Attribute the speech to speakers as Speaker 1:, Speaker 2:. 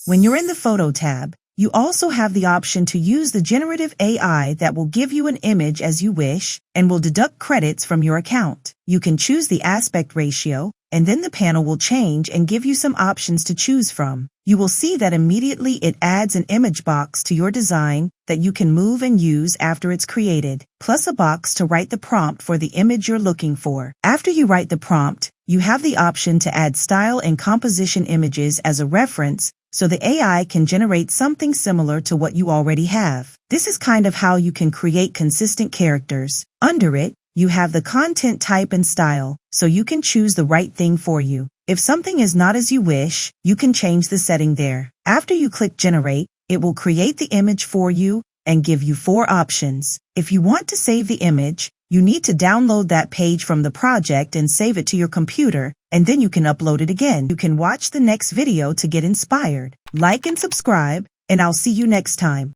Speaker 1: When you're in the Photo tab, you also have the option to use the generative AI that will give you an image as you wish and will deduct credits from your account. You can choose the aspect ratio, and then the panel will change and give you some options to choose from. You will see that immediately it adds an image box to your design that you can move and use after it's created, plus a box to write the prompt for the image you're looking for. After you write the prompt, you have the option to add style and composition images as a reference, so the AI can generate something similar to what you already have. This is kind of how you can create consistent characters. Under it, you have the content type and style, so you can choose the right thing for you. If something is not as you wish, you can change the setting there. After you click Generate, it will create the image for you and give you 4 options. If you want to save the image, you need to download that page from the project and save it to your computer, and then you can upload it again. You can watch the next video to get inspired. Like and subscribe, and I'll see you next time.